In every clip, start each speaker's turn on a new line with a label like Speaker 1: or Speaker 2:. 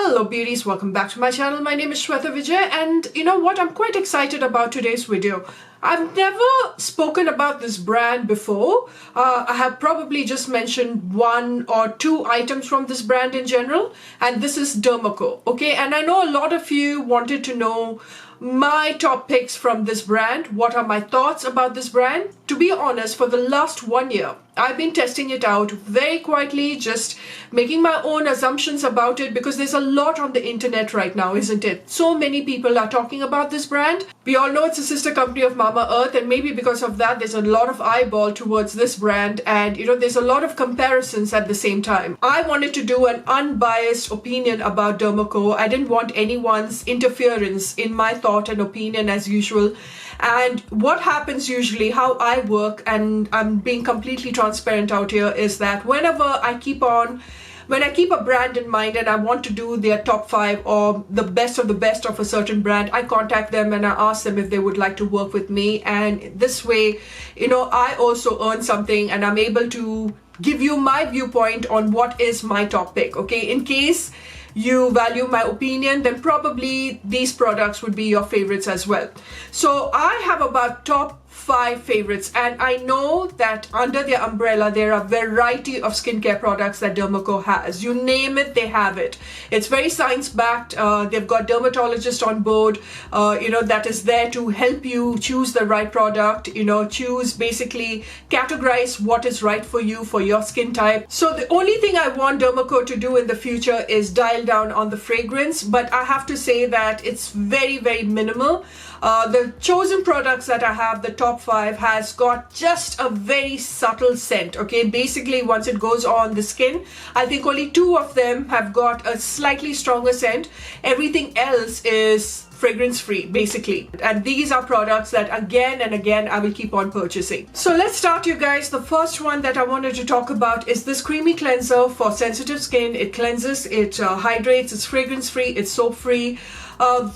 Speaker 1: Hello beauties, welcome back to my channel. My name is Shweta Vijay and you know what, I'm quite excited about today's video. I've never spoken about this brand before. I have probably just mentioned one or two items from this brand in general, and this is Derma. Okay, and I know a lot of you wanted to know my top picks from this brand. What are my thoughts about this brand? To be honest, for the last 1 year, I've been testing it out very quietly, just making my own assumptions about it because there's a lot on the internet right now, isn't it? So many people are talking about this brand. We all know it's a sister company of Mama Earth, and maybe because of that, there's a lot of eyeball towards this brand, and you know, there's a lot of comparisons at the same time. I wanted to do an unbiased opinion about Derma. I didn't want anyone's interference in my thought and opinion as usual. And what happens usually, how I work, and I'm being completely transparent out here, is that whenever I keep a brand in mind and I want to do their top 5 or the best of a certain brand, I contact them and I ask them if they would like to work with me. And this way, you know, I also earn something and I'm able to give you my viewpoint on what is my top pick. Okay, in case you value my opinion, then probably these products would be your favorites as well. So I have about top 5 favorites, and I know that under their umbrella there are a variety of skincare products that Derma has. You name it, they have it. It's very science backed. They've got dermatologists on board, you know, that is there to help you choose the right product, you know, basically categorize what is right for you, for your skin type. So the only thing I want Derma to do in the future is dial down on the fragrance, but I have to say that it's very, very minimal. The chosen products that I have, the top 5, has got just a very subtle scent. Okay, basically once it goes on the skin, I think only 2 of them have got a slightly stronger scent. Everything else is fragrance free basically, and these are products that again and again I will keep on purchasing. So let's start, you guys. The first one that I wanted to talk about is this creamy cleanser for sensitive skin. It cleanses, it hydrates, it's fragrance free, it's soap free.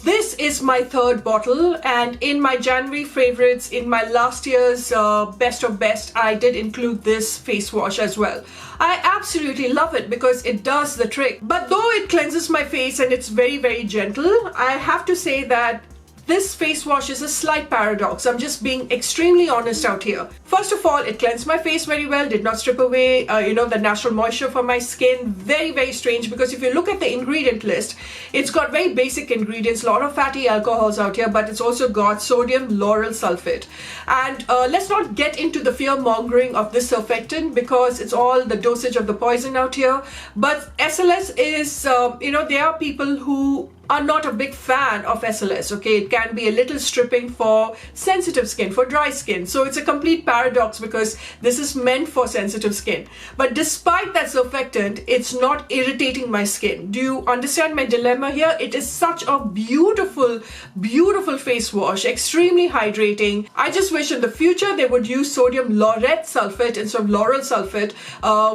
Speaker 1: This is my 3rd bottle, and in my January favorites, in my last year's best of best, I did include this face wash as well. I absolutely love it because it does the trick. But though it cleanses my face and it's very, very gentle, I have to say that this face wash is a slight paradox. I'm just being extremely honest out here. First of all, it cleansed my face very well, did not strip away, you know, the natural moisture from my skin. Very, very strange, because if you look at the ingredient list, it's got very basic ingredients, a lot of fatty alcohols out here, but it's also got sodium lauryl sulfate. And let's not get into the fear mongering of this surfactant because it's all the dosage of the poison out here. But SLS is, you know, there are people who are not a big fan of SLS. Okay, it can be a little stripping for sensitive skin, for dry skin. So it's a complete paradox because this is meant for sensitive skin. But despite that surfactant, it's not irritating my skin. Do you understand my dilemma here? It is such a beautiful, beautiful face wash, extremely hydrating. I just wish in the future they would use sodium lauryl sulfate instead of lauryl sulfate,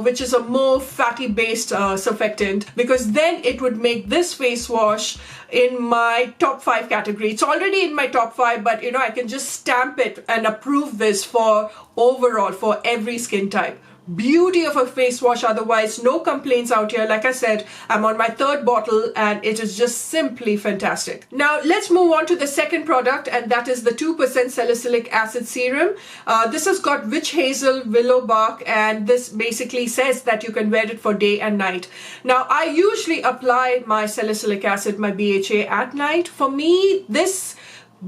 Speaker 1: which is a more fatty based surfactant, because then it would make this face wash in my top 5 category. It's already in my top 5, but you know, I can just stamp it and approve this for overall for every skin type. Beauty of a face wash, otherwise no complaints out here. Like I said, I'm on my 3rd bottle and it is just simply fantastic. Now let's move on to the second product, and that is the 2% salicylic acid serum. This has got witch hazel, willow bark, and this basically says that you can wear it for day and night. Now I usually apply my salicylic acid, my BHA, at night. For me, this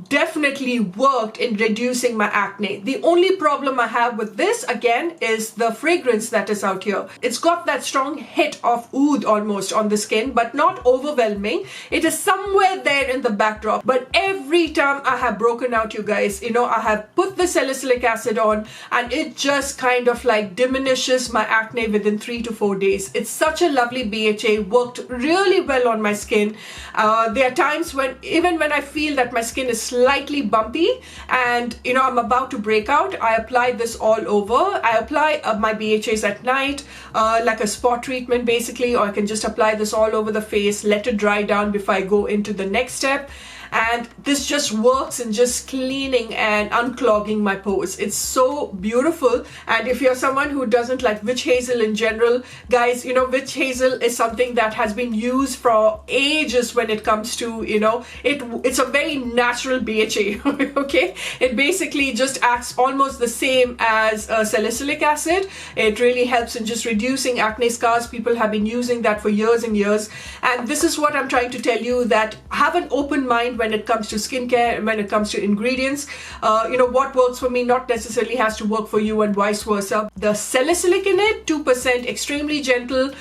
Speaker 1: definitely worked in reducing my acne. The only problem I have with this again is the fragrance that is out here. It's got that strong hit of oud almost on the skin, but not overwhelming. It is somewhere there in the backdrop. But every time I have broken out, you guys, you know, I have put the salicylic acid on and it just kind of like diminishes my acne within 3 to 4 days. It's such a lovely BHA, worked really well on my skin. There are times when even when I feel that my skin is slightly bumpy and you know I'm about to break out, I apply this all over. I apply my BHAs at night like a spot treatment basically, or I can just apply this all over the face, let it dry down before I go into the next step. and this just works in just cleaning and unclogging my pores. It's so beautiful. And if you're someone who doesn't like witch hazel in general, guys, you know, witch hazel is something that has been used for ages when it comes to, you know, it's a very natural BHA. Okay, it basically just acts almost the same as salicylic acid. It really helps in just reducing acne scars. People have been using that for years and years, and this is what I'm trying to tell you, that have an open mind when it comes to skincare and when it comes to ingredients. You know, what works for me not necessarily has to work for you, and vice versa. The salicylic in it, 2%, extremely gentle,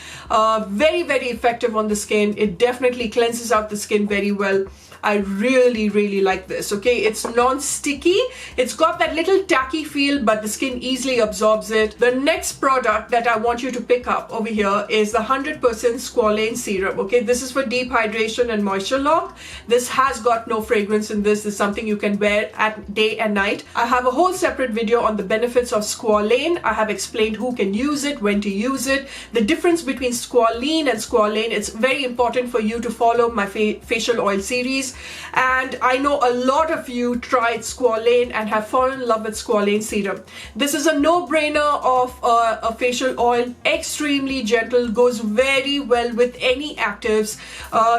Speaker 1: very, very effective on the skin. It definitely cleanses out the skin very well. I really, really like this. Okay, it's non-sticky. It's got that little tacky feel, but the skin easily absorbs it. The next product that I want you to pick up over here is the 100% squalane serum. Okay, this is for deep hydration and moisture lock. This has got no fragrance in this. This is something you can wear at day and night. I have a whole separate video on the benefits of squalane. I have explained who can use it, when to use it, the difference between squalene and squalane. It's very important for you to follow my facial oil series. And I know a lot of you tried squalane and have fallen in love with squalane serum. This is a no-brainer of a facial oil, extremely gentle, goes very well with any actives.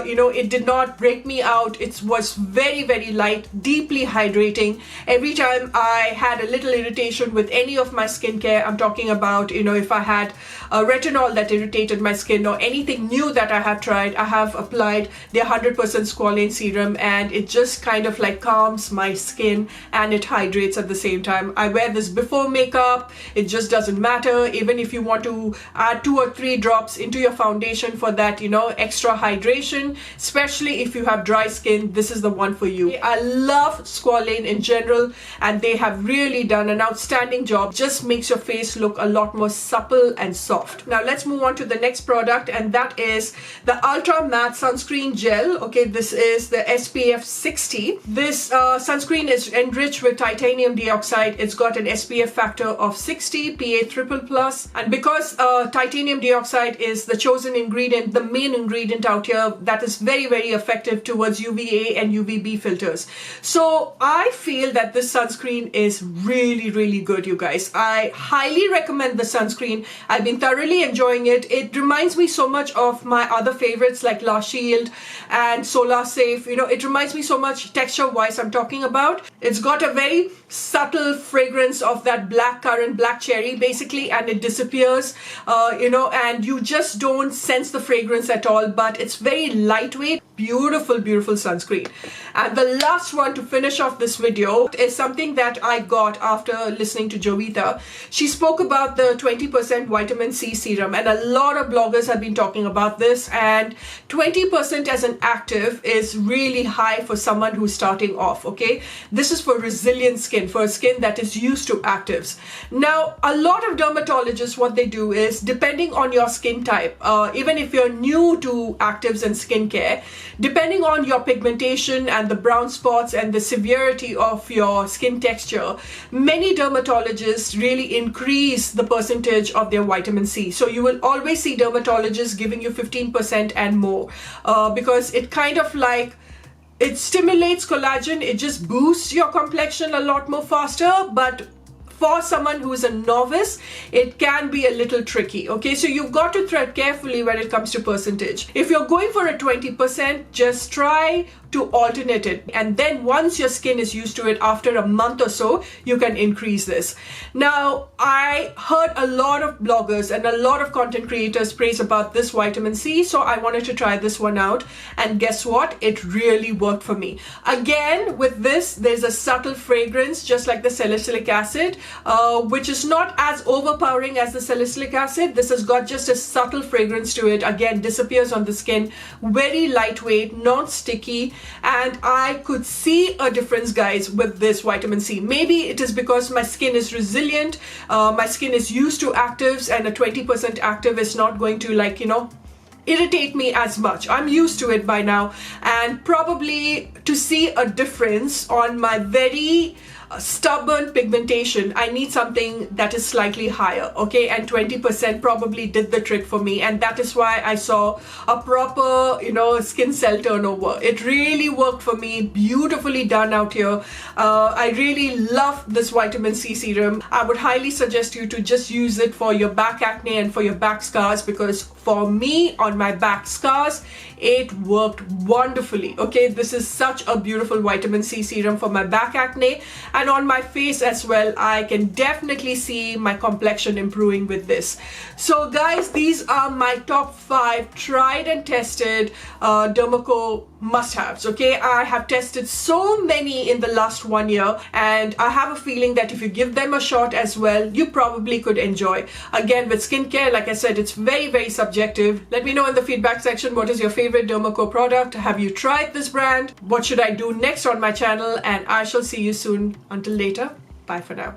Speaker 1: You know, it did not break me out. It was very, very light, deeply hydrating. Every time I had a little irritation with any of my skincare, I'm talking about, you know, if I had retinol that irritated my skin or anything new that I have tried, I have applied the 100% squalane serum, and it just kind of like calms my skin and it hydrates at the same time. I wear this before makeup. It just doesn't matter. Even if you want to add 2 or 3 drops into your foundation for that, you know, extra hydration, especially if you have dry skin, this is the one for you. I love squalane in general, and they have really done an outstanding job. Just makes your face look a lot more supple and soft. Now let's move on to the next product, and that is the Ultra Matte Sunscreen Gel. Okay, this is the SPF 60. This sunscreen is enriched with titanium dioxide. It's got an SPF factor of 60, PA+++, and because titanium dioxide is the chosen ingredient, the main ingredient out here, that is very, very effective towards UVA and UVB filters. So I feel that this sunscreen is really, really good, you guys. I highly recommend the sunscreen. I've been thoroughly enjoying it. It reminds me so much of my other favorites like La Shield and Solar Safe. You know, it reminds me so much texture-wise, I'm talking about. It's got a very subtle fragrance of that black currant, black cherry basically, and it disappears, you know, and you just don't sense the fragrance at all, but it's very lightweight. Beautiful, beautiful sunscreen. And the last one to finish off this video is something that I got after listening to Jovita. She spoke about the 20% vitamin C serum, and a lot of bloggers have been talking about this, and 20% as an active is really high for someone who's starting off. Okay, this is for resilient skin, for a skin that is used to actives. Now, a lot of dermatologists, what they do is, depending on your skin type, even if you're new to actives and skincare, depending on your pigmentation and the brown spots and the severity of your skin texture, many dermatologists really increase the percentage of their vitamin C. So you will always see dermatologists giving you 15% and more, because it kind of like, it stimulates collagen, it just boosts your complexion a lot more faster. But for someone who is a novice, it can be a little tricky. Okay, so you've got to tread carefully when it comes to percentage. If you're going for a 20%, just try to alternate it, and then once your skin is used to it, after a month or so, you can increase this. Now, I heard a lot of bloggers and a lot of content creators praise about this vitamin C, so I wanted to try this one out, and guess what? It really worked for me. Again, with this, there's a subtle fragrance, just like the salicylic acid, which is not as overpowering as the salicylic acid. This has got just a subtle fragrance to it. Again, disappears on the skin, very lightweight, not sticky, and I could see a difference, guys, with this vitamin C. Maybe it is because my skin is resilient, my skin is used to actives, and a 20% active is not going to, like, you know, irritate me as much. I'm used to it by now, and probably to see a difference on my very stubborn pigmentation, I need something that is slightly higher, okay? And 20% probably did the trick for me, and that is why I saw a proper, skin cell turnover. It really worked for me. Beautifully done out here. I really love this vitamin C serum. I would highly suggest you to just use it for your back acne and for your back scars, because for me, on my back scars, it worked wonderfully. Okay, this is such a beautiful vitamin C serum for my back acne, and on my face as well. I can definitely see my complexion improving with this. So guys, these are my top 5 tried and tested Derma must-haves. Okay, I have tested so many in the last 1 year, and I have a feeling that if you give them a shot as well, you probably could enjoy. Again, with skincare, like I said, it's very, very subjective. Let me know in the feedback section, what is your favorite Derma product? Have you tried this brand? What should I do next on my channel? And I shall see you soon. Until later, bye for now.